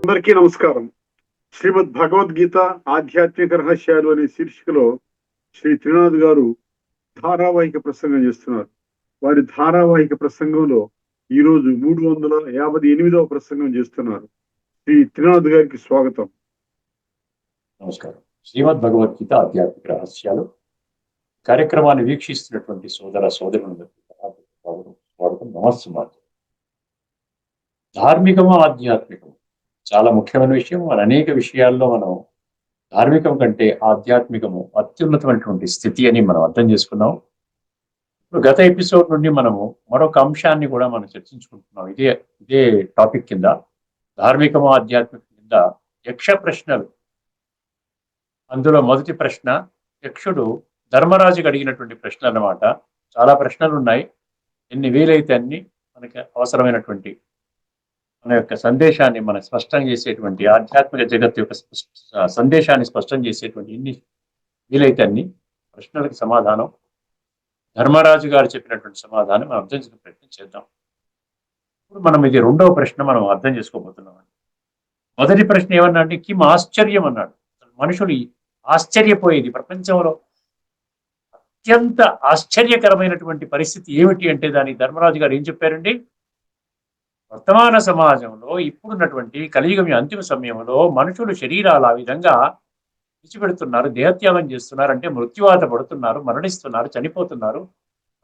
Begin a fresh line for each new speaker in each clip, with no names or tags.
అందరికీ నమస్కారం. శ్రీమద్ భగవద్గీత ఆధ్యాత్మిక రహస్యాలు అనే శీర్షికలో శ్రీ త్రినాథ్ గారు ధారావాహిక ప్రసంగం చేస్తున్నారు. వారి ధారావాహిక ప్రసంగంలో ఈరోజు 358వ ప్రసంగం చేస్తున్నారు. శ్రీ త్రినాథ్ గారికి స్వాగతం.
నమస్కారం. శ్రీమద్ భగవద్గీత ఆధ్యాత్మిక రహస్యాలు కార్యక్రమాన్ని వీక్షిస్తున్నటువంటి సోదర సోదరులందరికీ స్వాగతం. నమస్కారం. ధార్మికము ఆధ్యాత్మికము చాలా ముఖ్యమైన విషయం. మన అనేక విషయాల్లో మనం ధార్మికం కంటే ఆధ్యాత్మికము అత్యున్నతమైనటువంటి స్థితి అని మనం అర్థం చేసుకున్నాం. ఇప్పుడు గత ఎపిసోడ్ నుండి మనము మరొక అంశాన్ని కూడా మనం చర్చించుకుంటున్నాం. ఇదే టాపిక్ కింద, ధార్మికము ఆధ్యాత్మికం కింద యక్ష ప్రశ్నలు. అందులో మొదటి ప్రశ్న యక్షుడు ధర్మరాజుకి అడిగినటువంటి ప్రశ్నలు అన్నమాట. చాలా ప్రశ్నలు ఉన్నాయి. ఎన్ని వీలైతే అన్ని మనకి అవసరమైనటువంటి మన యొక్క సందేశాన్ని మనం స్పష్టం చేసేటువంటి, ఆధ్యాత్మిక జగత్తు యొక్క సందేశాన్ని స్పష్టం చేసేటువంటి ఎన్ని వీలైతే అన్ని ప్రశ్నలకు సమాధానం, ధర్మరాజు గారు చెప్పినటువంటి సమాధానం మనం అర్థం చేసుకునే ప్రయత్నం చేద్దాం. ఇప్పుడు మనం ఇది రెండవ ప్రశ్న మనం అర్థం చేసుకోబోతున్నాం. మొదటి ప్రశ్న ఏమన్నా అంటే కిమ్ ఆశ్చర్యం అన్నాడు. మనుషులు ఆశ్చర్యపోయేది, ప్రపంచంలో అత్యంత ఆశ్చర్యకరమైనటువంటి పరిస్థితి ఏమిటి అంటే దానికి ధర్మరాజు గారు ఏం చెప్పారండి? వర్తమాన సమాజంలో ఇప్పుడున్నటువంటి కలియుగం అంతిమ సమయంలో మనుషులు శరీరాలు ఆ విధంగా విడిచిపెడుతున్నారు, దేహత్యాగం చేస్తున్నారు, అంటే మృత్యువాత పడుతున్నారు, మరణిస్తున్నారు, చనిపోతున్నారు.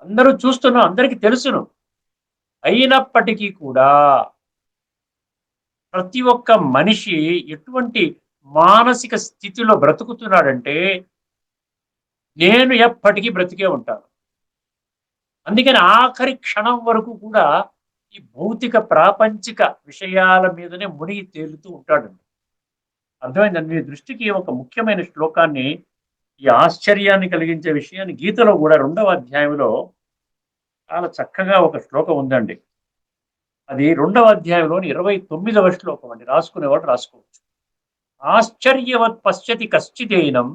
అందరూ చూస్తున్నారు, అందరికీ తెలుసును. అయినప్పటికీ కూడా ప్రతి ఒక్క మనిషి ఎటువంటి మానసిక స్థితిలో బ్రతుకుతున్నాడంటే, నేను ఎప్పటికీ బ్రతికే ఉంటాను. అందుకని ఆఖరి క్షణం వరకు కూడా ఈ భౌతిక ప్రాపంచిక విషయాల మీదనే మునిగి తేలుతూ ఉంటాడండి. అర్థమైందండి? మీ దృష్టికి ఒక ముఖ్యమైన శ్లోకాన్ని, ఈ ఆశ్చర్యాన్ని కలిగించే విషయాన్ని గీతలో కూడా 2వ అధ్యాయంలో చాలా చక్కగా ఒక శ్లోకం ఉందండి. అది 2వ అధ్యాయంలోని 29వ శ్లోకం అండి. రాసుకునేవాడు రాసుకోవచ్చు. ఆశ్చర్యవత్ పశ్యతి కశ్చిదేనం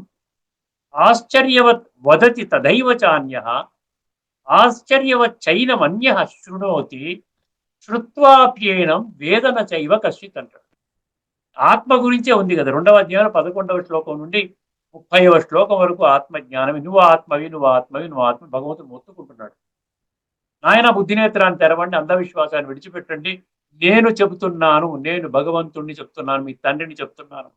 ఆశ్చర్యవత్ వదతి తదైవ చాన్యః ఆశ్చర్యవచ్చైనమన్యః శృణోతి శ్రుత్వాప్యేనం వేదన చైవ కశ్చిత్ అంటాడు. ఆత్మ గురించే ఉంది కదా. 2వ అధ్యాయం 11వ శ్లోకం నుండి 30వ శ్లోకం వరకు ఆత్మజ్ఞానమే. నువ్వు ఆత్మవి, నువ్వు ఆత్మవి, నువ్వు ఆత్మ. భగవంతుడు మొత్తుకుంటున్నాడు. నాయన బుద్ధినేత్రాన్ని తెరవండి, అంధవిశ్వాసాన్ని విడిచిపెట్టండి. నేను చెబుతున్నాను, నేను భగవంతుడిని చెప్తున్నాను, మీ తండ్రిని చెప్తున్నాను.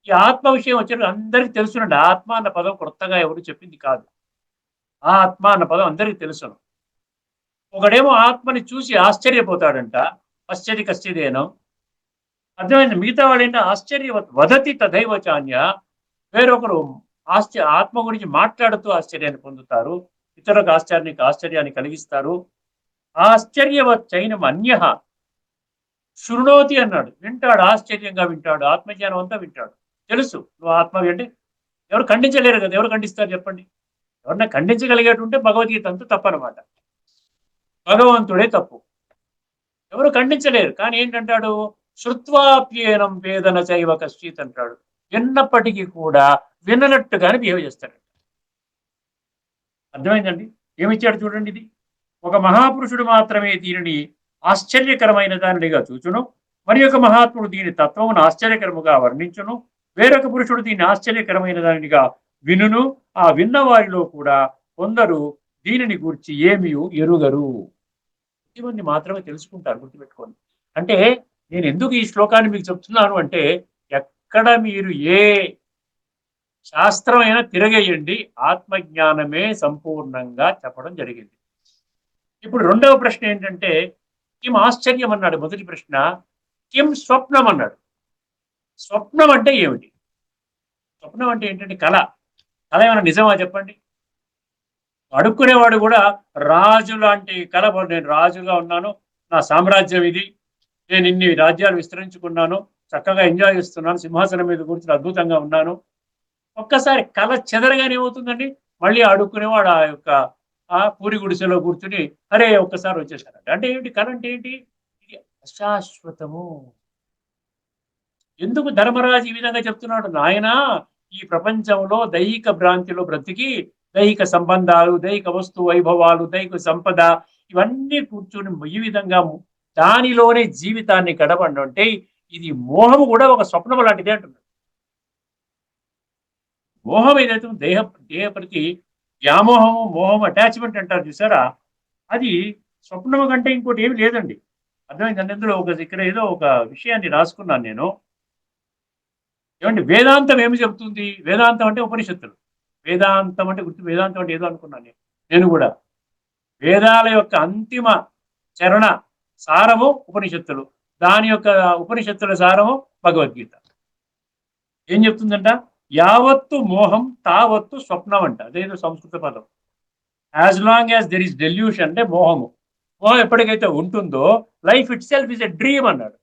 ఈ ఆత్మ విషయం వచ్చేటప్పుడు అందరికీ తెలుసునండి. ఆత్మ అన్న పదం కొత్తగా ఎవరు చెప్పింది కాదు. ఆత్మ అన్న పదం అందరికీ తెలుసును. ఒకడేమో ఆత్మని చూసి ఆశ్చర్యపోతాడంట, పశ్చర్య కశ్చిదేనం. అర్థమైంది? మిగతా వాడు ఏంటో ఆశ్చర్యవత్ వదతి తదైవ చాన్య. వేరొకరు ఆత్మ గురించి మాట్లాడుతూ ఆశ్చర్యాన్ని పొందుతారు, ఇతరులకు ఆశ్చర్యాన్ని కలిగిస్తారు. ఆశ్చర్యవచ్చైనం అన్యః శృణోతి అన్నాడు. వింటాడు, ఆశ్చర్యంగా వింటాడు, ఆత్మజ్ఞానం అంతా వింటాడు. తెలుసు నువ్వు ఆత్మవి అంటే. ఎవరు ఖండించలేరు కదా. ఎవరు ఖండిస్తారు చెప్పండి? ఎవరన్నా ఖండించగలిగేటుంటే భగవద్గీత అంతా తప్పనమాట. భగవంతుడే తప్పు, ఎవరు ఖండించలేరు. కానీ ఏంటంటాడు? శృత్వాప్యేనం వేదన చైవ కశ్చిత్ అంటాడు. విన్నప్పటికీ కూడా విన్నట్టుగానే బిహేవ్ చేస్తాడు. అర్థమైందండి? ఏమిచ్చాడు చూడండి. ఇది ఒక మహాపురుషుడు మాత్రమే దీనిని ఆశ్చర్యకరమైన దానిగా చూచును, మరి ఒక మహాత్ముడు దీని తత్వమును ఆశ్చర్యకరముగా వర్ణించును, వేరొక పురుషుడు దీన్ని ఆశ్చర్యకరమైన దానిగా వినును. ఆ విన్న వారిలో కూడా కొందరు దీనిని గూర్చి ఏమీ ఎరుగరు. ఇవన్నీ మాత్రమే తెలుసుకుంటారు. గుర్తుపెట్టుకోండి. అంటే నేను ఎందుకు ఈ శ్లోకాన్ని మీకు చెప్తున్నాను అంటే, ఎక్కడ మీరు ఏ శాస్త్రమైనా తిరగేయండి, ఆత్మజ్ఞానమే సంపూర్ణంగా చెప్పడం జరిగింది. ఇప్పుడు 2వ ప్రశ్న ఏంటంటే కిం ఆశ్చర్యం అన్నాడు. మొదటి ప్రశ్న కిం స్వప్నం అన్నాడు. స్వప్నం అంటే ఏమిటి? స్వప్నం అంటే ఏంటంటే కళ. కళ ఏమైనా నిజమా చెప్పండి? అడుక్కునేవాడు కూడా రాజు లాంటి కళ, నేను రాజుగా ఉన్నాను, నా సామ్రాజ్యం ఇది, నేను ఇన్ని రాజ్యాలు విస్తరించుకున్నాను, చక్కగా ఎంజాయ్ చేస్తున్నాను, సింహాసనం మీద కూర్చుని అద్భుతంగా ఉన్నాను. ఒక్కసారి కళ చెదరగానే ఏమవుతుందండి? మళ్ళీ అడుక్కునేవాడు ఆ యొక్క పూరి గుడిసెలో కూర్చుని అరే ఒక్కసారి వచ్చేసారంట. అంటే ఏంటి? కళ అంటే ఏంటి? ఇది అశాశ్వతము. ఎందుకు ధర్మరాజు ఈ విధంగా చెప్తున్నాడు? నాయనా, ఈ ప్రపంచంలో దైహిక భ్రాంతిలో బ్రతికి దైహిక సంబంధాలు, దైహిక వస్తు వైభవాలు, దైహిక సంపద ఇవన్నీ కూర్చొని ఈ విధంగా దానిలోనే జీవితాన్ని గడపండి అంటే ఇది మోహము కూడా ఒక స్వప్నము లాంటిదే అంటున్నాడు. మోహం ఏదైతే దేహ ప్రతి వ్యామోహము, మోహం, అటాచ్మెంట్ అంటారు చూసారా, అది స్వప్నము కంటే ఇంకోటి ఏమి లేదండి. అర్థమైందండి. అందులో ఇక్కడ ఏదో ఒక విషయాన్ని రాసుకున్నాను నేను. ఏమండి, వేదాంతం ఏమి చెబుతుంది? వేదాంతం అంటే ఉపనిషత్తులు. వేదాంతం అంటే వేదాంతం అంటే ఏదో అనుకున్నాను నేను కూడా. వేదాల యొక్క అంతిమ చరణ సారము ఉపనిషత్తులు, దాని యొక్క ఉపనిషత్తుల సారము భగవద్గీత. ఏం చెప్తుందంట? యావత్తు మోహం తావత్తు స్వప్నం అంట. అదేదో సంస్కృత పదం. As long as there is delusion అంటే మోహము, మోహం ఎప్పటికైతే ఉంటుందో life it self is a dream అన్నాడు.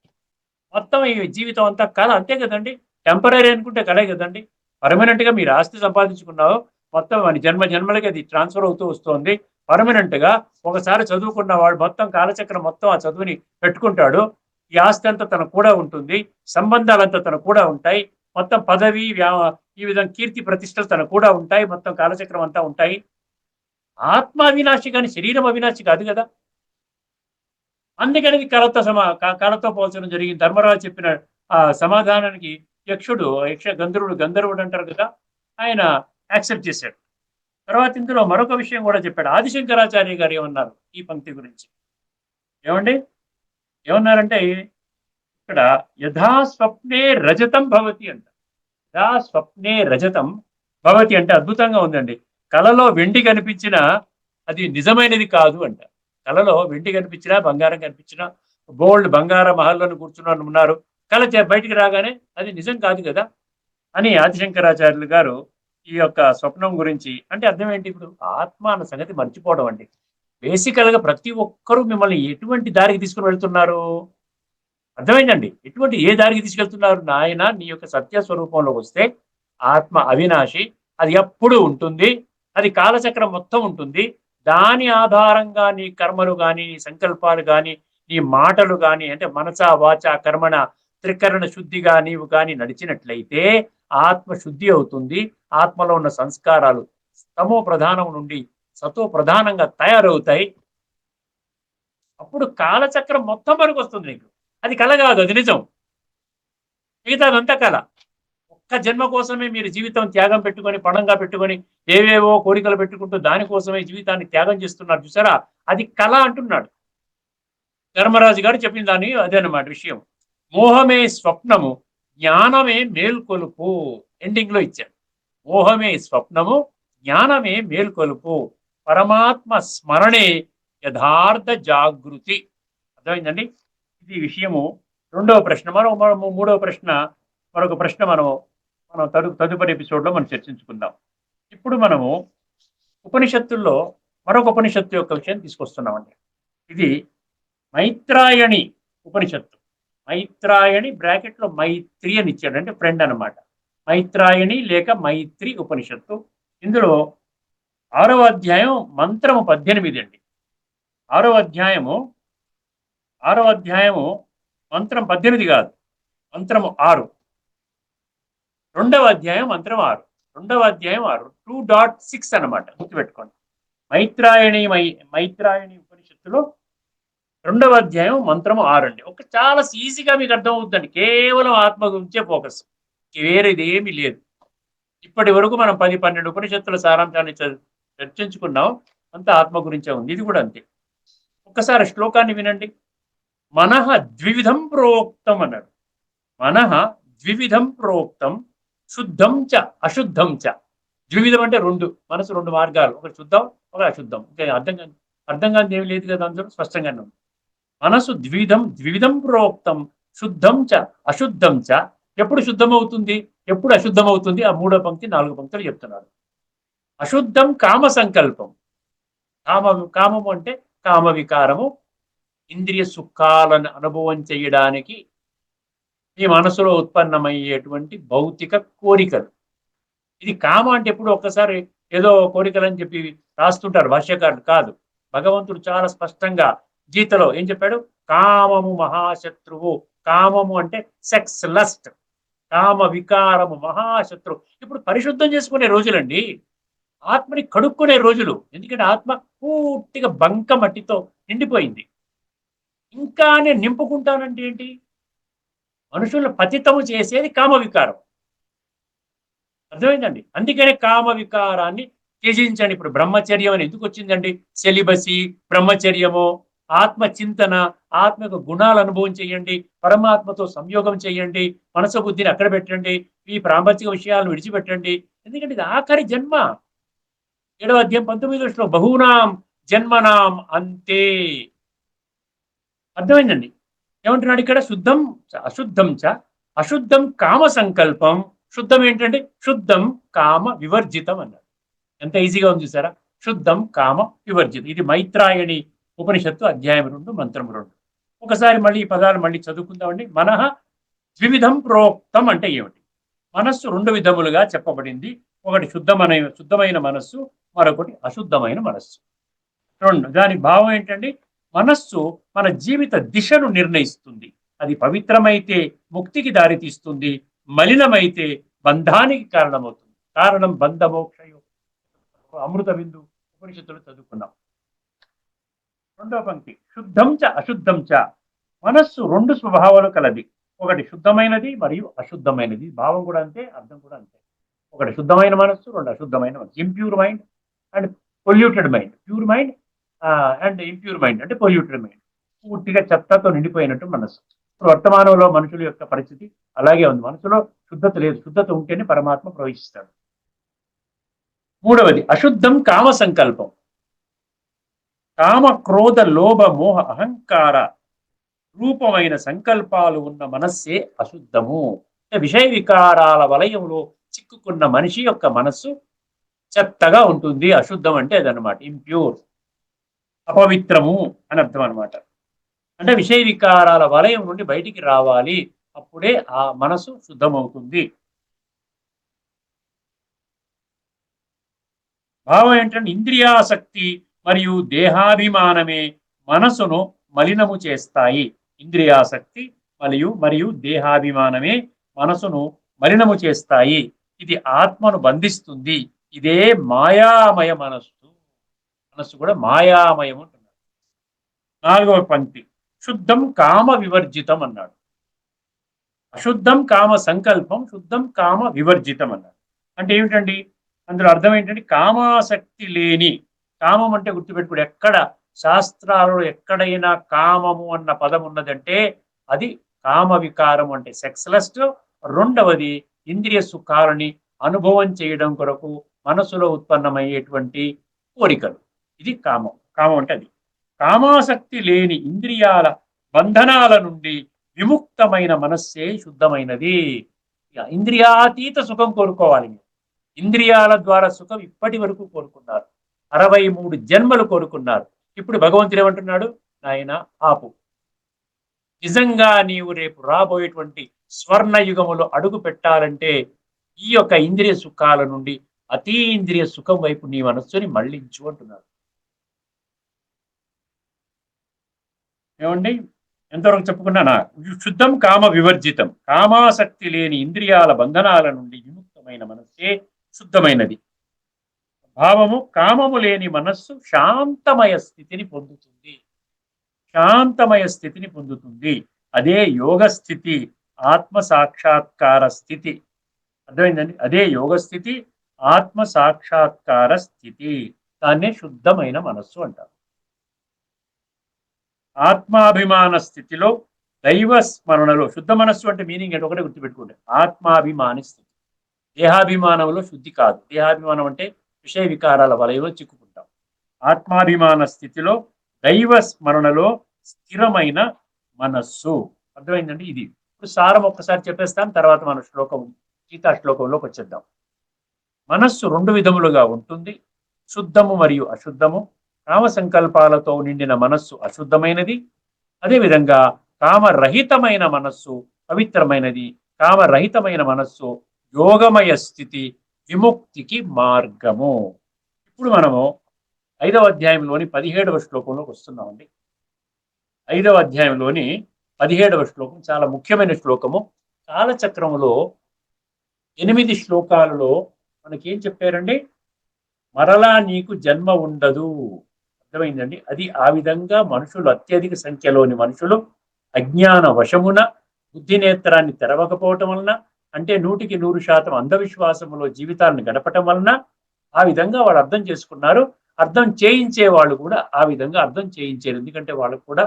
మొత్తం ఈ జీవితం అంతా కళ, అంతే కదండి. టెంపరీ అనుకుంటే కళే కదండి. పర్మనెంట్ గా మీరు ఆస్తి సంపాదించుకున్నావు, మొత్తం అని జన్మ జన్మలకి అది ట్రాన్స్ఫర్ అవుతూ వస్తుంది. పర్మనెంట్ గా ఒకసారి చదువుకున్న వాడు మొత్తం కాలచక్రం మొత్తం ఆ చదువుని పెట్టుకుంటాడు. ఈ ఆస్తి అంతా తన కూడా ఉంటుంది, సంబంధాలంతా తన కూడా ఉంటాయి, మొత్తం పదవి ఈ విధంగా కీర్తి ప్రతిష్టలు తన కూడా ఉంటాయి, మొత్తం కాలచక్రం అంతా ఉంటాయి. ఆత్మ అవినాశి కానీ శరీరం అవినాశి కాదు కదా. అందుకని కళతో పోల్చడం జరిగింది. ధర్మరాజు చెప్పిన ఆ సమాధానానికి గంధర్వుడు అంటారు కదా, ఆయన యాక్సెప్ట్ చేశాడు. తర్వాత ఇందులో మరొక విషయం కూడా చెప్పాడు. ఆదిశంకరాచార్య గారు ఏమన్నారు ఈ పంక్తి గురించి? ఏమన్నారంటే, ఇక్కడ యథా స్వప్నే రజతం భవతి అంట. యథా స్వప్నే రజతం భవతి అంటే అద్భుతంగా ఉందండి. కళలో వెండి కనిపించినా అది నిజమైనది కాదు అంట. కళలో వెండి కనిపించినా, బంగారం కనిపించినా, గోల్డ్ బంగార మహల్లోని కూర్చున్న ఉన్నారు, కళ బయటికి రాగానే అది నిజం కాదు కదా అని ఆదిశంకరాచార్యులు గారు ఈ యొక్క స్వప్నం గురించి అంటే అర్థం ఏంటి? ఇప్పుడు ఆత్మ అన్న సంగతి మర్చిపోవడం అండి. బేసికల్ గా ప్రతి ఒక్కరూ మిమ్మల్ని ఎటువంటి దారికి తీసుకుని వెళ్తున్నారు? అర్థమైందండి. ఏ దారికి తీసుకెళ్తున్నారు? నాయన, నీ యొక్క సత్య స్వరూపంలోకి వస్తే ఆత్మ అవినాశి, అది ఎప్పుడు ఉంటుంది, అది కాలచక్రం మొత్తం ఉంటుంది. దాని ఆధారంగా నీ కర్మలు కానీ, నీ సంకల్పాలు కానీ, నీ మాటలు కానీ, అంటే మనస వాచ కర్మణ త్రికరణ శుద్ధిగా నీవు కానీ నడిచినట్లయితే ఆత్మ శుద్ధి అవుతుంది. ఆత్మలో ఉన్న సంస్కారాలు తమో ప్రధానం నుండి సతో ప్రధానంగా తయారవుతాయి. అప్పుడు కాలచక్రం మొత్తం వరకు వస్తుంది నీకు. అది కళ కాదు, అది నిజం. మిగతాదంతా కళ. ఒక్క జన్మ కోసమే మీరు జీవితం త్యాగం పెట్టుకొని, పణంగా పెట్టుకొని, ఏవేవో కోరికలు పెట్టుకుంటూ దానికోసమే జీవితాన్ని త్యాగం చేస్తున్నారు చూసారా, అది కళ అంటున్నాడు ధర్మరాజు గారు చెప్పిన దాన్ని. అదే అన్నమాట విషయం. మోహమే స్వప్నము, జ్ఞానమే మేల్కొలుపు. ఎండింగ్ లో ఇచ్చాడు. మోహమే స్వప్నము, జ్ఞానమే మేల్కొలుపు, పరమాత్మ స్మరణే యథార్థ జాగృతి. అర్థమైందండి. ఇది విషయము. రెండవ ప్రశ్న. మూడవ ప్రశ్న, మరొక ప్రశ్న మనం తదుపరి ఎపిసోడ్లో మనం చర్చించుకుందాం. ఇప్పుడు మనము ఉపనిషత్తుల్లో మరొక ఉపనిషత్తు యొక్క విషయం తీసుకొస్తున్నామండి. ఇది మైత్రాయణి ఉపనిషత్తు. మైత్రాయణి బ్రాకెట్లో మైత్రి అని ఇచ్చాడు, అంటే ఫ్రెండ్ అనమాట. మైత్రాయణి లేక మైత్రి ఉపనిషత్తు. ఇందులో 6వ అధ్యాయం మంత్రము 18 అండి. 6వ అధ్యాయము మంత్రం 18 కాదు, మంత్రము 6. 2వ అధ్యాయం మంత్రం 6. 2వ అధ్యాయం 6, 2.6 అనమాట. గుర్తుపెట్టుకోండి. మైత్రాయణి ఉపనిషత్తులో 2వ అధ్యాయం మంత్రము 6 అండి. చాలా ఈజీగా మీకు అర్థం అవుతుందండి. కేవలం ఆత్మ గురించే ఫోకస్, వేరేది ఏమీ లేదు. ఇప్పటి వరకు మనం 10-12 ఉపనిషత్తుల సారాంశాన్ని చర్చించుకున్నాం. అంతా ఆత్మ గురించే ఉంది. ఇది కూడా అంతే. ఒక్కసారి శ్లోకాన్ని వినండి. మనః ద్వివిధం ప్రోక్తం అన్నాడు. మనః ద్వివిధం ప్రోక్తం, శుద్ధం చ అశుద్ధం చ. ద్వివిధం అంటే 2, మనసు 2 మార్గాలు, ఒకటి శుద్ధం, ఒకటి అశుద్ధం. ఇంకా అర్థం కాని ఏమి లేదు కదా, అందరూ స్పష్టంగానే ఉంది. మనసు ద్వివిధం ప్రోక్తం, శుద్ధం చ అశుద్ధం చ. ఎప్పుడు శుద్ధమవుతుంది, ఎప్పుడు అశుద్ధమవుతుంది? ఆ 3వ పంక్తి 4 పంక్తులు చెప్తున్నారు. అశుద్ధం కామ సంకల్పం. కామము అంటే కామ వికారము, ఇంద్రియ సుఖాలను అనుభవం చేయడానికి ఈ మనసులో ఉత్పన్నమయ్యేటువంటి భౌతిక కోరికలు. ఇది కామ అంటే ఎప్పుడు ఒక్కసారి ఏదో కోరికలు అని చెప్పి రాస్తుంటారు భాష్యకారులు. కాదు, భగవంతుడు చాలా స్పష్టంగా గీతలో ఏం చెప్పాడు? కామము మహాశత్రువు. కామము అంటే సెక్స్, లస్ట్, కామ వికారము మహాశత్రువు. ఇప్పుడు పరిశుద్ధం చేసుకునే రోజులండి, ఆత్మని కడుక్కునే రోజులు. ఎందుకంటే ఆత్మ పూర్తిగా బంక మట్టితో నిండిపోయింది. ఇంకా నేను నింపుకుంటానంటే ఏంటి? మనుషులను పతితము చేసేది కామ వికారం. అర్థమైందండి. అందుకనే కామ వికారాన్ని త్యజించండి. ఇప్పుడు బ్రహ్మచర్యం అని ఎందుకు వచ్చిందండి? సెలిబసి, బ్రహ్మచర్యము, ఆత్మచింతన, ఆత్మ యొక్క గుణాలు అనుభవం చేయండి, పరమాత్మతో సంయోగం చేయండి, మనసు బుద్ధిని అక్కడ పెట్టండి, ఈ ప్రాపంచిక విషయాలను విడిచిపెట్టండి. ఎందుకంటే ఇది ఆఖరి జన్మ. 7వ అధ్యాయం 19వ శ్లోకం, బహూనాం జన్మనాం అంతే. అర్థమైందండి. ఏమంటున్నాడు ఇక్కడ? శుద్ధం అశుద్ధం చ, అశుద్ధం కామ సంకల్పం, శుద్ధం ఏంటంటే శుద్ధం కామ వివర్జితం అన్నాడు. ఎంత ఈజీగా ఉంది చూసారా? శుద్ధం కామ వివర్జితం. ఇది మైత్రాయణి ఉపనిషత్తు అధ్యాయం 2 మంత్రం 2. ఒకసారి మళ్ళీ ఈ పదాలు మళ్ళీ చదువుకుందామండి. మనః ద్వివిధం ప్రోక్తం అంటే ఏమిటి? మనస్సు 2 విధములుగా చెప్పబడింది. ఒకటి శుద్ధమైన మనస్సు, మరొకటి అశుద్ధమైన మనస్సు. దాని భావం ఏంటండి? మనస్సు మన జీవిత దిశను నిర్ణయిస్తుంది. అది పవిత్రమైతే ముక్తికి దారితీస్తుంది, మలినమైతే బంధానికి కారణమవుతుంది. కారణం బంధ మోక్షయో అమృత బిందు ఉపనిషత్తులు చదువుకున్నాం. 2వ పంక్తి, శుద్ధం చ అశుద్ధం చ. మనస్సు 2 స్వభావాలు కలది. ఒకటి శుద్ధమైనది మరియు అశుద్ధమైనది. భావం కూడా అంతే, అర్థం కూడా అంతే. ఒకటి శుద్ధమైన మనస్సు, 2 అశుద్ధమైన మనస్సు. Impure mind and polluted mind. Pure mind and impure mind అంటే పొల్యూటెడ్ మైండ్. పూర్తిగా చెత్తతో నిండిపోయినట్టు మనస్సు. ఇప్పుడు వర్తమానంలో మనుషుల యొక్క పరిస్థితి అలాగే ఉంది. మనసులో శుద్ధత లేదు. శుద్ధత ఉంటేనే పరమాత్మ ప్రవేశిస్తాడు. 3వది అశుద్ధం కామ సంకల్పం. కామ, క్రోధ, లోభ, మోహ, అహంకార రూపమైన సంకల్పాలు ఉన్న మనస్సే అశుద్ధము. విషయ వికారాల వలయంలో చిక్కుకున్న మనిషి యొక్క మనస్సు చెత్తగా ఉంటుంది. అశుద్ధం అంటే అదనమాట, ఇంప్యూర్, అపవిత్రము అని అర్థం అనమాట. అంటే విషయ వికారాల వలయం నుండి బయటికి రావాలి, అప్పుడే ఆ మనసు శుద్ధమవుతుంది. భావం ఏంటంటే ఇంద్రియాసక్తి మరియు దేహాభిమానమే మనసును మలినము చేస్తాయి. ఇంద్రియాసక్తి మరియు దేహాభిమానమే మనసును మలినము చేస్తాయి. ఇది ఆత్మను బంధిస్తుంది. ఇదే మాయామయ మనస్సు. మనస్సు కూడా మాయామయం అంటున్నాడు. 4వ పంక్తి, శుద్ధం కామ వివర్జితం అన్నాడు. అశుద్ధం కామ సంకల్పం, శుద్ధం కామ వివర్జితం అన్నాడు. అంటే ఏమిటండి? అందులో అర్థం ఏంటంటే కామాసక్తి లేని. కామం అంటే గుర్తుపెట్టుకోడు. ఎక్కడ శాస్త్రాలలో ఎక్కడైనా కామము అన్న పదం ఉన్నదంటే అది కామ వికారం, అంటే సెక్స్లెస్ట్. 2వది ఇంద్రియ సుఖాలని అనుభవం చేయడం కొరకు మనసులో ఉత్పన్నమయ్యేటువంటి కోరికలు. ఇది కామం. కామం అంటే అది. కామాసక్తి లేని ఇంద్రియాల బంధనాల నుండి విముక్తమైన మనస్సే శుద్ధమైనది. ఇంద్రియాతీత సుఖం కోరుకోవాలి. ఇంద్రియాల ద్వారా సుఖం ఇప్పటి వరకు కోరుకున్నారు. 63 జన్మలు కోరుకున్నారు. ఇప్పుడు భగవంతుడు ఏమంటున్నాడు? నాయన ఆపు. నిజంగా నీవు రేపు రాబోయేటువంటి స్వర్ణయుగములో అడుగు పెట్టాలంటే ఈ యొక్క ఇంద్రియ సుఖాల నుండి అతీంద్రియ సుఖం వైపు నీ మనస్సుని మళ్లించు అంటున్నాడు. ఏమండి? ఎంతవరకు చెప్పుకున్నానా? శుద్ధం కామ వివర్జితం. కామాసక్తి లేని ఇంద్రియాల బంధనాల నుండి విముక్తమైన మనస్సే శుద్ధమైనది. భావము, కామము లేని మనస్సు శాంతమయ స్థితిని పొందుతుంది. శాంతమయ స్థితిని పొందుతుంది. అదే యోగ స్థితి, ఆత్మ సాక్షాత్కార స్థితి. అర్థమైందండి? అదే యోగ స్థితి, ఆత్మ సాక్షాత్కార స్థితి. దాన్నే శుద్ధమైన మనస్సు అంటారు. ఆత్మాభిమాన స్థితిలో, దైవ స్మరణలో, శుద్ధ మనస్సు అంటే మీనింగ్ ఏంటి ఒకటే గుర్తుపెట్టుకోండి. ఆత్మాభిమాని స్థితి. దేహాభిమానంలో శుద్ధి కాదు. దేహాభిమానం అంటే విషయ వికారాల వలయంలో చిక్కుకుంటాం. ఆత్మాభిమాన స్థితిలో, దైవ స్మరణలో స్థిరమైన మనస్సు. అర్థమైందండి? ఇది ఇప్పుడు సారం ఒక్కసారి చెప్పేస్తాం, తర్వాత మన గీతా శ్లోకంలోకి వచ్చేద్దాం. మనస్సు 2 విధములుగా ఉంటుంది, శుద్ధము మరియు అశుద్ధము. కామ సంకల్పాలతో నిండిన మనస్సు అశుద్ధమైనది. అదేవిధంగా కామరహితమైన మనస్సు పవిత్రమైనది. కామరహితమైన మనస్సు యోగమయ స్థితి, విముక్తికి మార్గము. ఇప్పుడు మనము 5వ అధ్యాయంలోని 17వ శ్లోకంలోకి వస్తున్నామండి. 5వ అధ్యాయంలోని 17వ శ్లోకం చాలా ముఖ్యమైన శ్లోకము. కాలచక్రములో 8 శ్లోకాలలో మనకేం చెప్పారండి? మరలా నీకు జన్మ ఉండదు. అర్థమైందండి? అది ఆ విధంగా మనుషులు, అత్యధిక సంఖ్యలోని మనుషులు అజ్ఞాన వశమున బుద్ధి నేత్రాన్ని తెరవకపోవటం వలన, అంటే 100% అంధవిశ్వాసములో జీవితాలను గడపటం వలన ఆ విధంగా వాళ్ళు అర్థం చేసుకున్నారు. అర్థం చేయించే వాళ్ళు కూడా ఆ విధంగా అర్థం చేయించారు. ఎందుకంటే వాళ్ళకు కూడా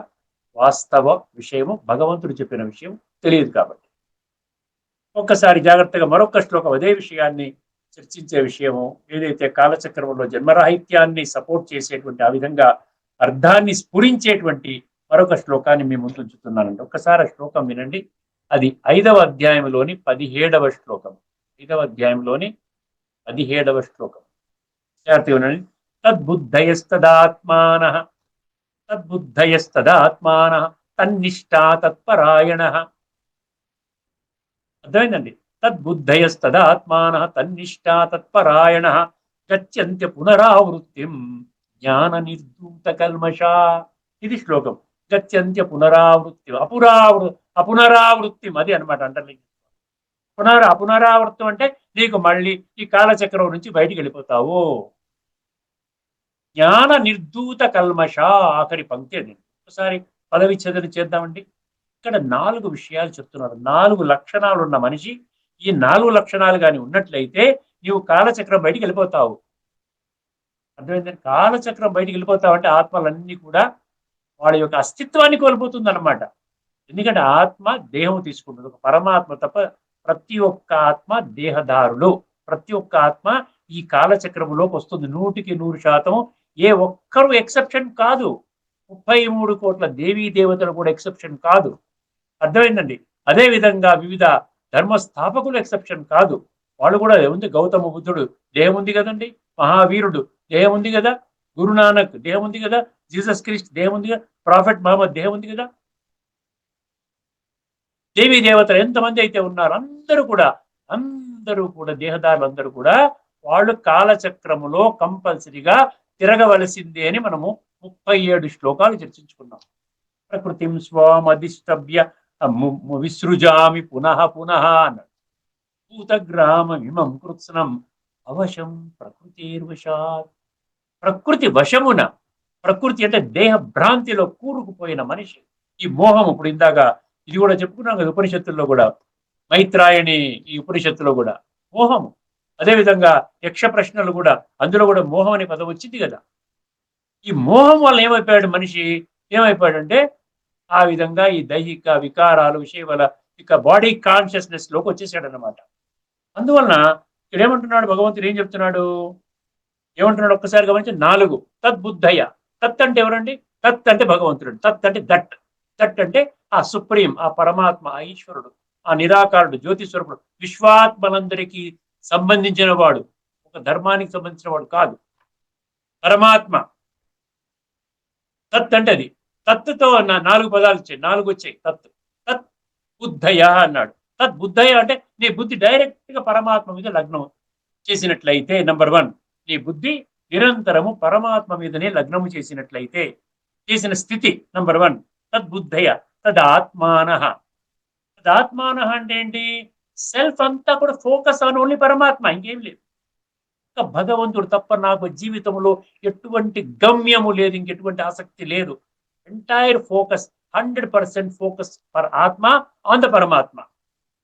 వాస్తవ విషయము, భగవంతుడు చెప్పిన విషయం తెలియదు కాబట్టి. ఒక్కసారి జాగ్రత్తగా మరొక శ్లోకం అదే విషయాన్ని చర్చించే విషయము, ఏదైతే కాలచక్రంలో జన్మరాహిత్యాన్ని సపోర్ట్ చేసేటువంటి, ఆ విధంగా అర్థాన్ని స్ఫురించేటువంటి మరొక శ్లోకాన్ని మీ ముందు ఉంచుతున్నానండి. ఒక్కసారి ఆ శ్లోకం వినండి. అది 5వ అధ్యాయంలోని 17వ శ్లోకం. 5వ అధ్యాయంలోని 17వ శ్లోకం. జాగ్రత్తగా వినండి. తద్బుద్ధయస్తదాత్మానః తద్బుద్ధయస్తదాత్మానః తన్నిష్టా తత్పరాయణః. అర్థమైందండి. తద్బుద్ధయస్తదాత్మానః తన్నిష్టా తత్పరాయణః గచ్చంత్య పునరావృత్తిం జ్ఞాన నిర్ధూత కల్మషా. ఇది శ్లోకం. గచ్చంత్య పునరావృత్తి, అపునరావృత్తి అది అనమాట. అంటే అపునరావృత్తం అంటే నీకు మళ్ళీ ఈ కాలచక్రం నుంచి బయటికి వెళ్ళిపోతావు. జ్ఞాన నిర్ధూత కల్మష, ఆఖరి పంక్తి అది. ఒకసారి పదవిచ్ఛేదన చేద్దామండి. ఇక్కడ 4 విషయాలు చెప్తున్నారు. 4 లక్షణాలు ఉన్న మనిషి, ఈ 4 లక్షణాలు కానీ ఉన్నట్లయితే నీవు కాలచక్రం బయటికి వెళ్ళిపోతావు. అర్థమైందండి. కాలచక్రం బయటికి వెళ్ళిపోతావు అంటే ఆత్మలన్నీ కూడా వాళ్ళ యొక్క అస్తిత్వాన్ని కోల్పోతుంది అనమాట. ఎందుకంటే ఆత్మ దేహం తీసుకుంటుంది. ఒక పరమాత్మ తప్ప ప్రతి ఒక్క ఆత్మ దేహదారులు. ప్రతి ఒక్క ఆత్మ ఈ కాలచక్రములోకి వస్తుంది. 100% ఏ ఒక్కరు ఎక్సెప్షన్ కాదు. 33 కోట్ల దేవీ దేవతలు కూడా ఎక్సెప్షన్ కాదు. అర్థమైందండి. అదే విధంగా వివిధ ధర్మస్థాపకులు ఎక్సెప్షన్ కాదు. వాళ్ళు కూడా ఏముంది, గౌతమ బుద్ధుడు దేహం ఉంది కదండి, మహావీరుడు దేహం ఉంది కదా, గురునానక్ దేహం ఉంది కదా, జీసస్ క్రిస్ట్ దేహం ఉంది కదా, ప్రాఫెట్ మహమ్మద్ దేహం ఉంది కదా. దేవీ దేవతలు ఎంతమంది అయితే ఉన్నారు అందరూ కూడా దేహదారులు అందరూ కూడా వాళ్ళు కాలచక్రములో కంపల్సరిగా తిరగవలసిందే అని మనము 37 శ్లోకాలు చర్చించుకున్నాం. ప్రకృతిం స్వామధిష్టభ్య విసృజామి పునః పునః అన్నాడు. భూతగ్రామమిమం కృత్స్నం అవశం ప్రకృతిర్వశాత్. ప్రకృతి వశమున, ప్రకృతి అంటే దేహ భ్రాంతిలో కూరుకుపోయిన మనిషి. ఈ మోహం, ఇప్పుడు ఇందాక ఇది కూడా చెప్పుకున్నాం కదా ఉపనిషత్తుల్లో కూడా, మైత్రాయణి ఈ ఉపనిషత్తులో కూడా మోహము. అదేవిధంగా యక్ష ప్రశ్నలు కూడా, అందులో కూడా మోహం అనే పదం వచ్చింది కదా. ఈ మోహం వల్ల ఏమైపోయాడు మనిషి, ఏమైపోయాడంటే ఆ విధంగా ఈ దైహిక వికారాలు విషయాల ఇక బాడీ కాన్షియస్నెస్ లోకి వచ్చేసాడు అనమాట. అందువలన ఇక్కడ ఏమంటున్నాడు భగవంతుడు, ఏం చెప్తున్నాడు, ఏమంటున్నాడు ఒక్కసారి గమనించి. 4 తద్బుద్ధయ. తత్ అంటే ఎవరండి? తత్ అంటే భగవంతుడు. తత్ అంటే దట్. దట్ అంటే ఆ సుప్రీం, ఆ పరమాత్మ, ఆ ఈశ్వరుడు, ఆ నిరాకారుడు, జ్యోతిస్వరూపుడు, విశ్వాత్మలందరికీ సంబంధించిన వాడు, ఒక ధర్మానికి సంబంధించిన వాడు కాదు, పరమాత్మ. తత్ అంటే అది. తత్తుతో 4 పదాలు వచ్చాయి, 4 వచ్చాయి. తత్ తత్ బుద్ధయ అన్నాడు. తత్ బుద్ధయ అంటే నీ బుద్ధి డైరెక్ట్ గా పరమాత్మ మీద లగ్నం చేసినట్లయితే, నంబర్ 1, నీ బుద్ధి నిరంతరము పరమాత్మ మీదనే లగ్నము చేసినట్లయితే చేసిన స్థితి నంబర్ 1. తద్బుద్ధయ తదాత్మాన. తదాత్మాన అంటే ఏంటి? సెల్ఫ్ అంతా కూడా ఫోకస్ ఆన్ ఓన్లీ పరమాత్మ, ఇంకేం లేదు. భగవంతుడు తప్ప నాకు జీవితంలో ఎటువంటి గమ్యము లేదు, ఇంకెటువంటి ఆసక్తి లేదు. ఎంటైర్ ఫోకస్ 100% ఫోకస్ ఫర్ ఆత్మ ఆన్ ద పరమాత్మ.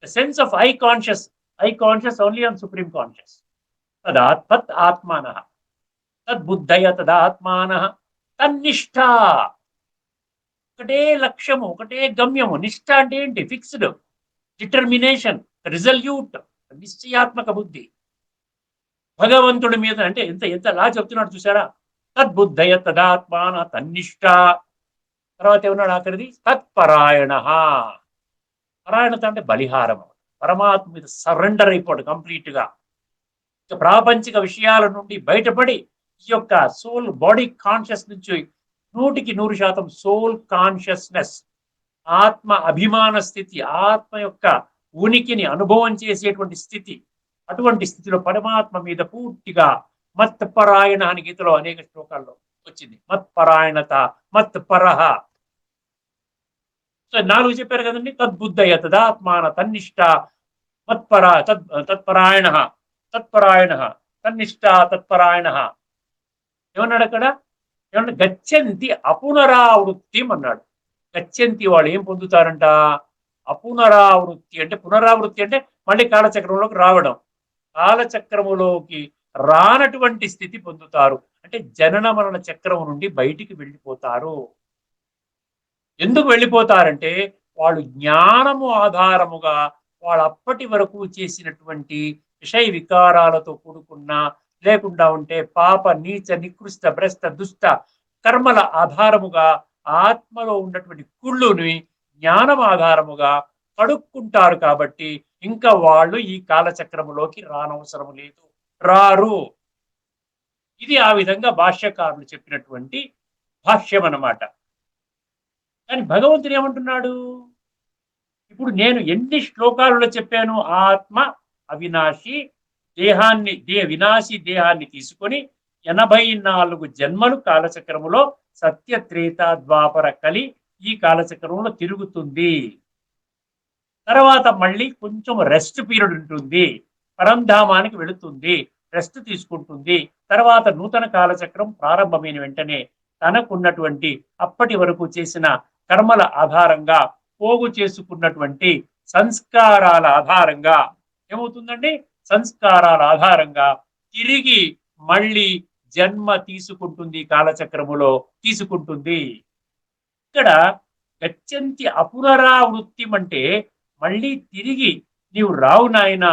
Sense of I conscious only on supreme conscious. తత్ ఆత్మాన తద్బుద్ధయ తదాత్మాన తన్నిష్ట. ఒకటే లక్ష్యము, ఒకటే గమ్యము. నిష్ఠ అంటే ఏంటి? ఫిక్స్డ్, డిటర్మినేషన్, రిజల్యూట్, నిశ్చయాత్మక బుద్ధి భగవంతుడి మీద. అంటే ఎంతలా చెప్తున్నాడు చూసారా. తద్బుద్ధయ తదాత్మాన తన్నిష్ట. తర్వాత ఏమన్నాడు ఆఖరిది? తత్పరాయణ. పరాయణత అంటే బలిహారం, పరమాత్మ మీద సరెండర్ అయిపోడు కంప్లీట్ గా. ప్రాపంచిక విషయాల నుండి బయటపడి ఈ యొక్క సోల్ బాడీ కాన్షియస్ నుంచి 100% సోల్ కాన్షియస్నెస్, ఆత్మ అభిమాన స్థితి, ఆత్మ యొక్క ఉనికిని అనుభవం చేసేటువంటి స్థితి. అటువంటి స్థితిలో పరమాత్మ మీద పూర్తిగా మత్పరాయణ అని గీతలో అనేక శ్లోకాల్లో వచ్చింది. మత్పరాయణత, మత్పరహ. సో 4 చెప్పారు కదండి. తద్బుద్ధయ తదాత్మాన తన్నిష్ట తత్పరాయణ తన్నిష్ట తత్పరాయణ. ఏమన్నాడు అక్కడ? ఏమన్నా గచ్చంతి అపునరావృత్తి అన్నాడు. గచ్చంతి వాళ్ళు ఏం పొందుతారంట? అపునరావృత్తి అంటే పునరావృత్తి అంటే మళ్ళీ కాలచక్రంలోకి రావడం. కాలచక్రములోకి రానటువంటి స్థితి పొందుతారు. అంటే జనన మరణ చక్రం నుండి బయటికి వెళ్ళిపోతారు. ఎందుకు వెళ్ళిపోతారంటే వాళ్ళు జ్ఞానము ఆధారముగా వాళ్ళు అప్పటి వరకు చేసినటువంటి విషయ వికారాలతో కూడుకున్న లేకుండా ఉంటే పాప నీచ నికృష్ట భ్రష్ట దుష్ట కర్మల ఆధారముగా ఆత్మలో ఉన్నటువంటి కుళ్ళుని జ్ఞానం ఆధారముగా కడుక్కుంటారు కాబట్టి ఇంకా వాళ్ళు ఈ కాలచక్రములోకి రానవసరం లేదు, రారు. ఇది ఆ విధంగా భాష్యకారులు చెప్పినటువంటి భాష్యం అన్నమాట. కానీ భగవంతుడు ఏమంటున్నాడు? ఇప్పుడు నేను ఎన్ని శ్లోకాలలో చెప్పాను, ఆత్మ అవినాశి, వినాశి దేహాన్ని తీసుకొని 84 జన్మలు కాలచక్రములో సత్య త్రేత ద్వాపర కలి ఈ కాలచక్రంలో తిరుగుతుంది. తర్వాత మళ్ళీ కొంచెం రెస్ట్ పీరియడ్ ఉంటుంది, పరంధామానికి వెళుతుంది, రెస్ట్ తీసుకుంటుంది. తర్వాత నూతన కాలచక్రం ప్రారంభమైన వెంటనే తనకున్నటువంటి అప్పటి వరకు చేసిన కర్మల ఆధారంగా పోగు చేసుకున్నటువంటి సంస్కారాల ఆధారంగా ఏమవుతుందండి? సంస్కారాల ఆధారంగా తిరిగి మళ్ళీ జన్మ తీసుకుంటుంది, కాలచక్రములో తీసుకుంటుంది. ఇక్కడ గచ్చంతి అపునరావృత్తి అంటే మళ్ళీ తిరిగి నీవు రావు నాయన.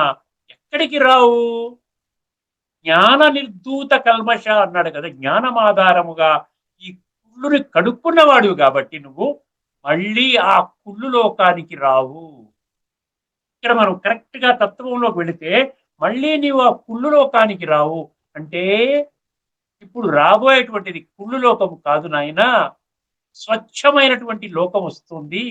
ఎక్కడికి రావు? జ్ఞాన నిర్ధూత కల్మష అన్నాడు కదా, జ్ఞానం ఆధారముగా ఈ కుళ్ళుని కడుక్కున్నవాడు కాబట్టి నువ్వు మళ్ళీ ఆ కుళ్ళు లోకానికి రావు. ఇక్కడ మనం కరెక్ట్ గా తత్వంలోకి వెళితే మళ్ళీ నీవు ఆ కుళ్ళు లోకానికి రావు. అంటే ఇప్పుడు రాబోయేటువంటిది కుళ్ళు లోకము కాదు నాయన, స్వచ్ఛమైనటువంటి లోకం వస్తుంది,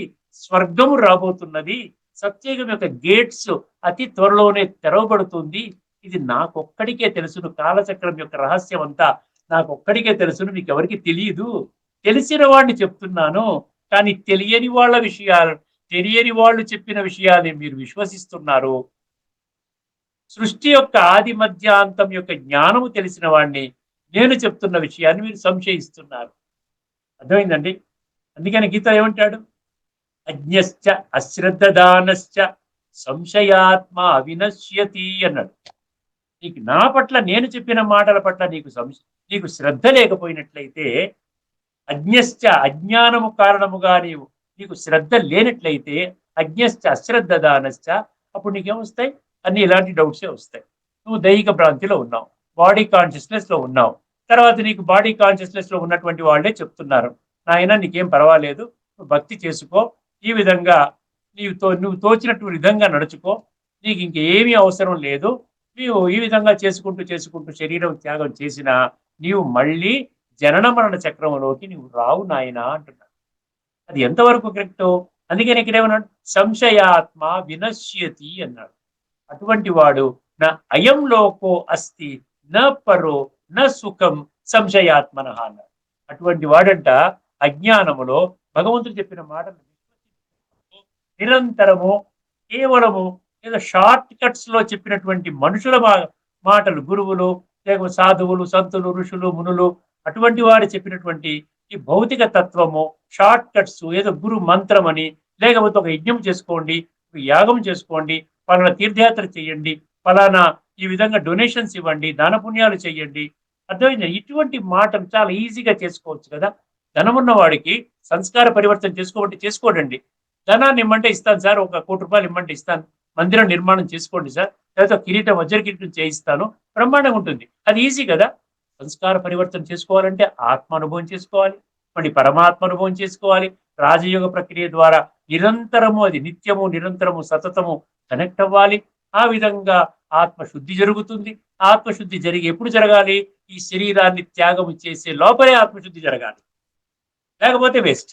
స్వర్గము రాబోతున్నది. సత్యయుగం యొక్క గేట్స్ అతి త్వరలోనే తెరవబడుతుంది. ఇది నాకొక్కడికే తెలుసును, కాలచక్రం యొక్క రహస్యం అంతా నాకొక్కడికే తెలుసును, నీకెవరికి తెలియదు. తెలిసిన వాడిని చెప్తున్నాను, కానీ తెలియని వాళ్ళ విషయాలు, తెలియని వాళ్ళు చెప్పిన విషయాన్ని మీరు విశ్వసిస్తున్నారు. సృష్టి యొక్క ఆది మధ్యాంతం యొక్క జ్ఞానము తెలిసిన వాడిని నేను చెప్తున్న విషయాన్ని మీరు సంశయిస్తున్నారు. అర్థమైందండి? అందుకని గీత ఏమంటాడు? అజ్ఞశ్చ అశ్రద్ధదానశ్చ సంశయాత్మ అవినశ్యతి అన్నాడు. నీకు నా పట్ల నేను చెప్పిన మాటల పట్ల నీకు శ్రద్ధ లేకపోయినట్లయితే, అజ్ఞశ్చ అజ్ఞానము కారణముగా నీకు శ్రద్ధ లేనట్లయితే, అజ్ఞశ్చ అశ్రద్ధదానశ్చ అప్పుడు నీకేమొస్తాయి? అన్ని ఇలాంటి డౌట్సే వస్తాయి. నువ్వు దైహిక భ్రాంతిలో ఉన్నావు, బాడీ కాన్షియస్నెస్ లో ఉన్నావు. తర్వాత నీకు బాడీ కాన్షియస్నెస్ లో ఉన్నటువంటి వాళ్ళే చెప్తున్నారు, నాయన నీకేం పర్వాలేదు, నువ్వు భక్తి చేసుకో, ఈ విధంగా నువ్వు తోచినటువంటి విధంగా నడుచుకో, నీకు ఇంకేమీ అవసరం లేదు, నీవు ఈ విధంగా చేసుకుంటూ శరీరం త్యాగం చేసినా నీవు మళ్ళీ జనన మరణ చక్రంలోకి నువ్వు రావు నాయన అంటున్నాడు. అది ఎంతవరకు కరెక్ట్? అందుకని ఇక్కడ ఏమన్నాడు? సంశయాత్మ వినశ్యతి అన్నాడు. అటువంటి వాడు నా అయం లోకో అస్తి న పరో న సుఖం సంశయాత్మన అన్నాడు. అటువంటి వాడంట అజ్ఞానములో భగవంతుడు చెప్పిన మాటలు నిరంతరము కేవలము ఏదో షార్ట్ కట్స్ లో చెప్పినటువంటి మనుషుల మాటలు, గురువులు లేకపోతే సాధువులు సంతులు ఋషులు మునులు అటువంటి వారు చెప్పినటువంటి ఈ భౌతిక తత్వము షార్ట్ కట్స్, ఏదో గురు మంత్రం అని, లేకపోతే ఒక యజ్ఞం చేసుకోండి, ఒక యాగం చేసుకోండి, పలానా తీర్థయాత్ర చేయండి, పలానా ఈ విధంగా డొనేషన్స్ ఇవ్వండి, దాన పుణ్యాలు చేయండి. అర్థమైంది? ఇటువంటి మాటలు చాలా ఈజీగా చేసుకోవచ్చు కదా. ధనమున్న వాడికి సంస్కార పరివర్తన చేసుకోడండి. ధనాన్ని ఇమ్మంటే ఇస్తాను సార్, 1 కోటి రూపాయలు ఇమ్మంటే ఇస్తాను, మందిరం నిర్మాణం చేసుకోండి సార్, లేకపోతే కిరీటం వజ్ర కిరీటం చేయిస్తాను, బ్రహ్మాండంగా ఉంటుంది. అది ఈజీ కదా. సంస్కార పరివర్తన చేసుకోవాలంటే ఆత్మ అనుభవం చేసుకోవాలి, మళ్ళీ పరమాత్మ అనుభవం చేసుకోవాలి. రాజయోగ ప్రక్రియ ద్వారా నిరంతరము, అది నిత్యము నిరంతరము సతతము కనెక్ట్ అవ్వాలి. ఆ విధంగా ఆత్మశుద్ధి జరుగుతుంది. ఆత్మశుద్ధి ఎప్పుడు జరగాలి? ఈ శరీరాన్ని త్యాగం చేసే లోపలే ఆత్మశుద్ధి జరగాలి, లేకపోతే వేస్ట్.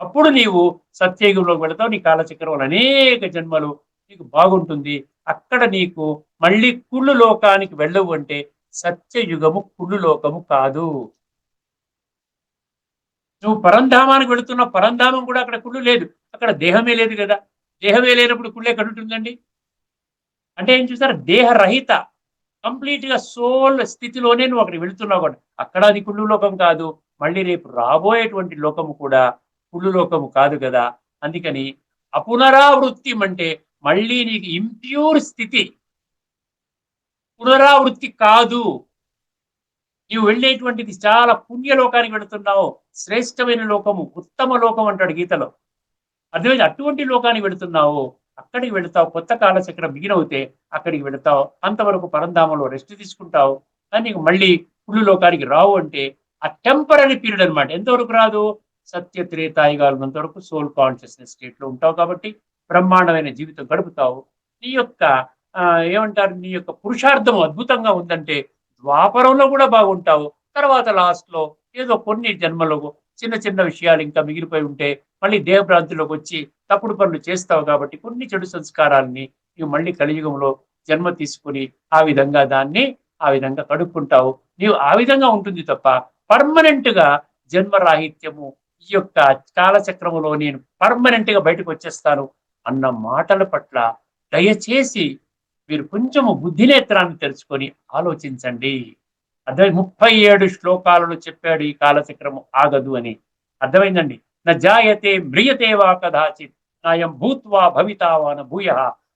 అప్పుడు నీవు సత్యయుగంలోకి వెళతావు, నీ కాలచక్రంలో అనేక జన్మలు నీకు బాగుంటుంది. అక్కడ నీకు మళ్ళీ కుళ్ళు లోకానికి వెళ్ళవు. అంటే సత్యయుగము కుళ్ళు లోకము కాదు. నువ్వు పరంధామానికి వెళుతున్నావు, పరంధామం కూడా అక్కడ కుళ్ళు లేదు, అక్కడ దేహమే లేదు కదా. దేహమే లేనప్పుడు కుళ్ళు ఎక్కడ ఉంటుందండి? అంటే ఏం చూసారు? దేహరహిత కంప్లీట్ గా సోల్ స్థితిలోనే నువ్వు అక్కడికి వెళుతున్నావు కూడా. అక్కడ అది కుళ్ళు లోకం కాదు. మళ్ళీ రేపు రాబోయేటువంటి లోకము కూడా కుళ్ళు లోకము కాదు కదా. అందుకని అపునరావృత్తి అంటే మళ్ళీ నీకు ఇంప్యూర్ స్థితి, పునరావృత్తి కాదు. నీవు వెళ్ళేటువంటిది చాలా పుణ్యలోకానికి వెళుతున్నావు, శ్రేష్టమైన లోకము, ఉత్తమ లోకం అంటాడు గీతలో. అర్థమైంది? అటువంటి లోకానికి వెళుతున్నావు, అక్కడికి వెళతావు. కొత్త కాలచక్రం బిగిన్ అవుతే అక్కడికి వెళతావు. అంతవరకు పరంధామంలో రెస్ట్ తీసుకుంటావు. కానీ నీకు మళ్ళీ పుల్లు లోకానికి రావు. అంటే ఆ టెంపరీ పీరియడ్ అనమాట. ఎంతవరకు రాదు? సత్య త్రేతాయుగాలంత వరకు సోల్ కాన్షియస్నెస్ స్టేట్ లో ఉంటావు. కాబట్టి బ్రహ్మాండమైన జీవితం గడుపుతావు. నీ యొక్క ఏమంటారు, నీ యొక్క పురుషార్థం అద్భుతంగా ఉందంటే ద్వాపరంలో కూడా బాగుంటావు. తర్వాత లాస్ట్ లో ఏదో కొన్ని జన్మలో చిన్న చిన్న విషయాలు ఇంకా మిగిలిపోయి ఉంటే మళ్ళీ దేవభ్రాంతిలోకి వచ్చి తప్పుడు పనులు చేస్తావు. కాబట్టి కొన్ని చెడు సంస్కారాలని నీవు మళ్ళీ కలియుగంలో జన్మ తీసుకుని ఆ విధంగా కడుక్కుంటావు. నీవు ఆ విధంగా ఉంటుంది తప్ప పర్మనెంట్ గా జన్మరాహిత్యము, ఈ యొక్క కాలచక్రములో నేను పర్మనెంట్ గా బయటకు వచ్చేస్తాను అన్న మాటల పట్ల దయచేసి మీరు కొంచెము బుద్ధినేత్రాన్ని తెరుచుకొని ఆలోచించండి. అర్థమై 37 శ్లోకాలలో చెప్పాడు ఈ కాలచక్రము ఆగదు అని. అర్థమైందండి? న జాయతే మ్రియతే వా కదాచిత్ నాయం భూత్వా భవితావాన భూయ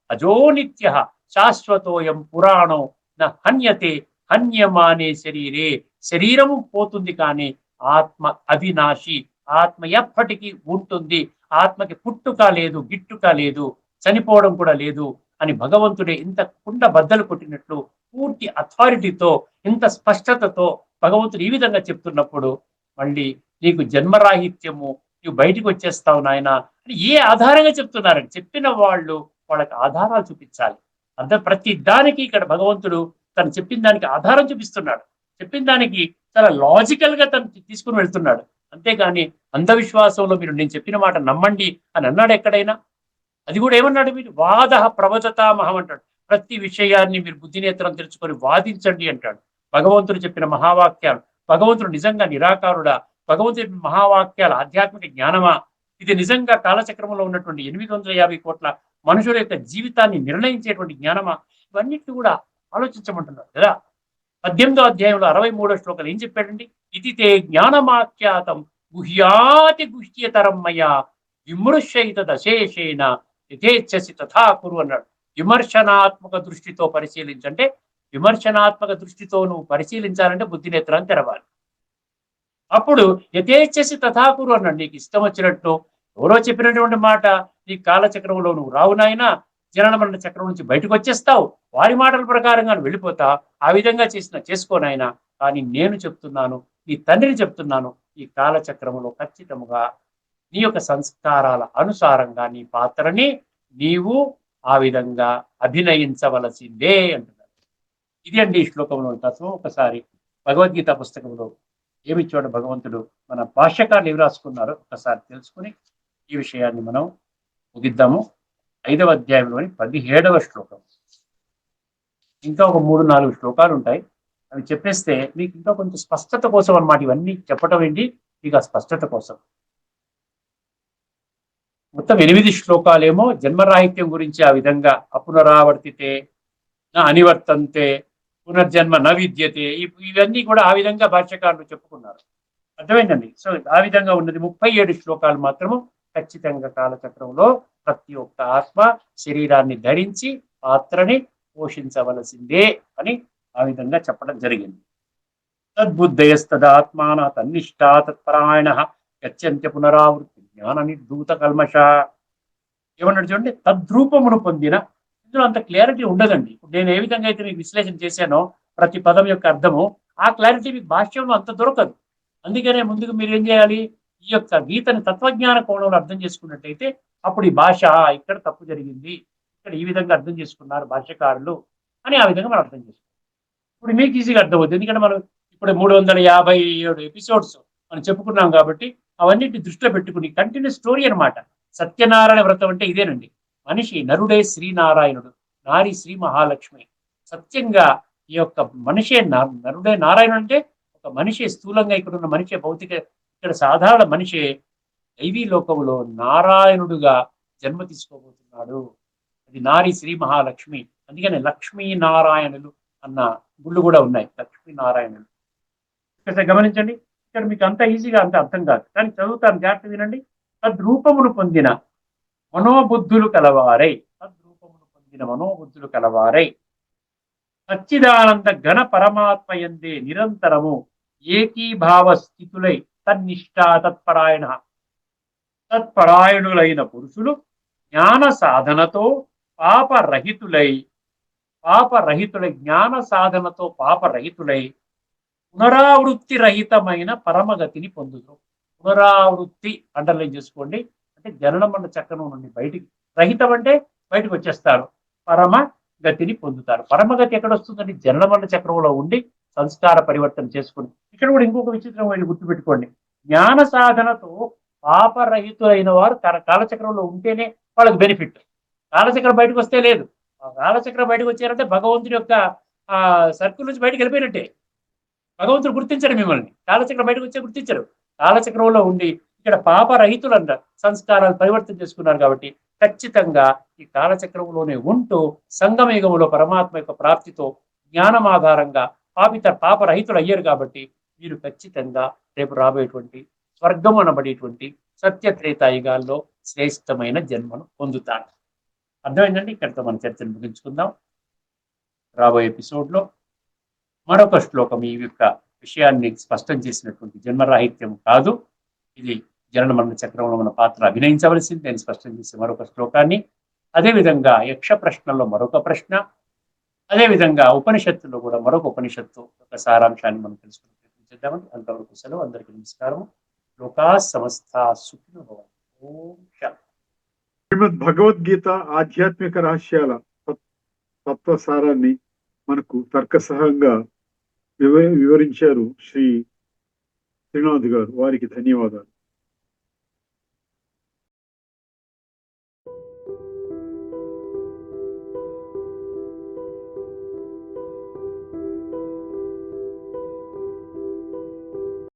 అజో నిత్య శాశ్వతోయం పురాణం న హన్యతే హన్యమానే శరీరే. శరీరము పోతుంది కానీ ఆత్మ అవినాశి, ఆత్మ ఎప్పటికీ ఉంటుంది. ఆత్మకి పుట్టుక లేదు, గిట్టుక లేదు, చనిపోవడం కూడా లేదు అని భగవంతుడే ఇంత కుండ బద్దలు కొట్టినట్లు పూర్తి అథారిటీతో, ఇంత స్పష్టతతో భగవంతుడు ఈ విధంగా చెప్తున్నప్పుడు మళ్ళీ నీకు జన్మరాహిత్యము, నువ్వు బయటికి వచ్చేస్తావు నాయన అని ఏ ఆధారంగా చెప్తున్నారని చెప్పిన వాళ్ళకి ఆధారాలు చూపించాలి. ప్రతి దానికి ఇక్కడ భగవంతుడు తను చెప్పిన దానికి ఆధారం చూపిస్తున్నాడు. చెప్పిన దానికి చాలా లాజికల్ గా తను తీసుకుని వెళ్తున్నాడు. అంతేగాని అంధవిశ్వాసంలో మీరు నేను చెప్పిన మాట నమ్మండి అని అన్నాడు ఎక్కడైనా? అది కూడా ఏమన్నాడు? మీరు వాద ప్రవదతామహం అంటాడు. ప్రతి విషయాన్ని మీరు బుద్ధినేత్రం తెరుచుకొని వాదించండి అంటాడు. భగవంతుడు చెప్పిన మహావాక్యాలు, భగవంతుడు నిజంగా నిరాకారుడా? భగవంతుడి మహావాక్యాల ఆధ్యాత్మిక జ్ఞానమా? ఇది నిజంగా కాలచక్రంలో ఉన్నటువంటి 850 కోట్ల మనుషుల యొక్క జీవితాన్ని నిర్ణయించేటువంటి జ్ఞానమా? ఇవన్నిటి కూడా ఆలోచించమంటున్నారు కదా. 18వ అధ్యాయంలో 63వ శ్లోకాలు ఏం చెప్పాడండి? ఇది తే జ్ఞానమాఖ్యాతం గుహ్యాతి గుహ్యతరం మయా విమృశ్యైత దశేషేణ యథేచ్ఛసి తథా కురు అన్నాడు. విమర్శనాత్మక దృష్టితో పరిశీలించంటే, విమర్శనాత్మక దృష్టితో నువ్వు పరిశీలించాలంటే బుద్ధినేత్రాన్ని తెరవాలి. అప్పుడు యథేచ్ఛసి తథా కురు అన్నాడు. నీకు ఇష్టం వచ్చినట్టు ఎవరో చెప్పినటువంటి మాట నీ కాలచక్రంలో నువ్వు రావునాయినా, జనన మరణ చక్రం నుంచి బయటకు వచ్చేస్తావు, వారి మాటల ప్రకారంగా వెళ్ళిపోతా. ఆ విధంగా చేసుకోనాయన. కానీ నేను చెప్తున్నాను, నీ తండ్రిని చెప్తున్నాను, ఈ కాలచక్రములో ఖచ్చితముగా నీ యొక్క సంస్కారాల అనుసారంగా నీ పాత్రని నీవు ఆ విధంగా అభినయించవలసిందే అంటున్నారు. ఇది అండి ఈ శ్లోకంలో తత్వం. ఒకసారి భగవద్గీత పుస్తకంలో ఏమిచ్చాడు భగవంతుడు, మన భాష్యకారులు ఏమి రాసుకున్నారో ఒకసారి తెలుసుకుని ఈ విషయాన్ని మనం ముగిద్దాము. 5వ అధ్యాయంలోని 17వ శ్లోకం. ఇంకా ఒక 3-4 శ్లోకాలు ఉంటాయి. అవి చెప్పేస్తే మీకు ఇంకా కొంచెం స్పష్టత కోసం అన్నమాట. ఇవన్నీ చెప్పటం ఏంటి? మీకు ఆ స్పష్టత కోసం. మొత్తం 8 శ్లోకాలేమో జన్మరాహిత్యం గురించి, ఆ విధంగా అపునరావర్తితే నా అనివర్తంతే పునర్జన్మ న విద్యతే, ఇవన్నీ కూడా ఆ విధంగా భాష్యకారులు చెప్పుకున్నారు. అర్థమైందండి? సో ఆ విధంగా ఉన్నది 37 శ్లోకాలు మాత్రము ఖచ్చితంగా కాలచక్రంలో ప్రతి ఒక్క ఆత్మ శరీరాన్ని ధరించి పాత్రని పోషించవలసిందే అని ఆ విధంగా చెప్పడం జరిగింది. తద్బుద్ధయస్తదాత్మాన తన్నిష్టా తత్పరాయణ గచ్చంత్య పునరావృత్తి జ్ఞాన నిర్ధూత కల్మష. ఏమన్నాడు చూడండి? తద్రూపమును పొందిన. ఇందులో అంత క్లారిటీ ఉండదండి. ఇప్పుడు నేను ఏ విధంగా అయితే మీకు విశ్లేషణ చేశానో ప్రతి పదం యొక్క అర్థము, ఆ క్లారిటీ మీకు భాష్యంలో అంత దొరకదు. అందుకనే ముందుకు మీరు ఏం చేయాలి? ఈ యొక్క గీతని తత్వజ్ఞాన కోణంలో అర్థం చేసుకున్నట్టయితే అప్పుడు ఈ భాష ఇక్కడ తప్పు జరిగింది, ఇక్కడ ఈ విధంగా అర్థం చేసుకున్నారు భాష్యకారులు అని ఆ విధంగా మనం అర్థం చేసుకుంటాం. ఇప్పుడు మీకు ఈజీగా అర్థమవుతుంది. ఎందుకంటే మనం ఇప్పుడు 357 ఎపిసోడ్స్ మనం చెప్పుకున్నాం కాబట్టి అవన్నిటిని దృష్టిలో పెట్టుకుని కంటిన్యూస్ స్టోరీ అనమాట. సత్యనారాయణ వ్రతం అంటే ఇదేనండి. మనిషి నరుడే శ్రీనారాయణుడు, నారి శ్రీ మహాలక్ష్మి. సత్యంగా ఈ యొక్క మనిషే నరుడే నారాయణుడు అంటే ఒక మనిషి స్థూలంగా ఇక్కడ ఉన్న మనిషి భౌతిక, ఇక్కడ సాధారణ మనిషి దైవీ లోకంలో నారాయణుడుగా జన్మ తీసుకోబోతున్నాడు. అది నారి శ్రీ మహాలక్ష్మి. అందుకని లక్ష్మీ నారాయణులు అన్న గుళ్ళు కూడా ఉన్నాయి, లక్ష్మీ నారాయణులు. ఇక్కడ గమనించండి, ఇక్కడ మీకు అంత ఈజీగా అంత అర్థం కాదు, కానీ చదువుతాను, జాగ్రత్త వినండి. తద్రూపమును పొందిన మనోబుద్ధులు కలవారై, తద్రూపమును పొందిన మనోబుద్ధులు కలవారై సచ్చిదానంద ఘన పరమాత్మయందే నిరంతరము ఏకీభావ స్థితులై తన్నిష్టా తత్పరాయణులైన పురుషులు జ్ఞాన సాధనతో జ్ఞాన సాధనతో పాపరహితులై పునరావృత్తి రహితమైన పరమగతిని పొందుతారు. పునరావృత్తి అండర్లైన్ చేసుకోండి. అంటే జనన మరణ చక్రం నుండి బయటికి, రహితం అంటే బయటకు వచ్చేస్తారు, పరమ గతిని పొందుతారు. పరమగతి ఎక్కడ వస్తుందండి? జనన మరణ చక్రంలో ఉండి సంస్కార పరివర్తన చేసుకుని. ఇక్కడ కూడా ఇంకొక విచిత్రం వీళ్ళు గుర్తుపెట్టుకోండి. జ్ఞాన సాధనతో పాపరహితులైన వారు కాలచక్రంలో ఉంటేనే వాళ్ళకి బెనిఫిట్. కాలచక్రం బయటకు వస్తే లేదు. కాలచక్రం బయటకు వచ్చారంటే భగవంతుడి యొక్క సర్కిల్ నుంచి బయటకు వెళ్ళిపోయినట్టే. భగవంతుడు గుర్తించరు మిమ్మల్ని, కాలచక్రం బయటకు వచ్చే గుర్తించరు. కాలచక్రంలో ఉండి ఇక్కడ పాపరహితులు అంట సంస్కారాలు పరివర్తన చేసుకున్నారు కాబట్టి ఖచ్చితంగా ఈ కాలచక్రంలోనే ఉంటూ సంగమయుగంలో పరమాత్మ యొక్క ప్రాప్తితో జ్ఞానం ఆధారంగా పాపరహితులు అయ్యారు కాబట్టి మీరు ఖచ్చితంగా రేపు రాబోయేటువంటి స్వర్గం అనబడేటువంటి సత్యత్రేతాయుగాల్లో శ్రేష్టమైన జన్మను పొందుతారు. అర్థమైందండి? ఇక్కడితో మన చర్చను ముగించుకుందాం. రాబోయే ఎపిసోడ్లో మరొక శ్లోకం ఈ యొక్క విషయాన్ని స్పష్టం చేసినటువంటి జన్మరాహిత్యం కాదు, ఇది జనన మరణ చక్రంలో మన పాత్ర అభినయించవలసింది నేను స్పష్టం చేసే మరొక శ్లోకాన్ని, అదేవిధంగా యక్ష ప్రశ్నలో మరొక ప్రశ్న, అదేవిధంగా ఉపనిషత్తులో కూడా మరొక ఉపనిషత్తు ఒక సారాంశాన్ని మనం తెలుసుకునే ప్రయత్నం చేద్దామండి. అంతవరకు సెలవు. అందరికీ నమస్కారం. లోకా సమస్త సుఖినో భవంతు. ఓం శాంతి.
శ్రీమద్ భగవద్గీత ఆధ్యాత్మిక రహస్యాల తత్వసారాన్ని మనకు తర్కసహంగా వివరించారు శ్రీ శ్రీనాథ్ గారు. వారికి ధన్యవాదాలు.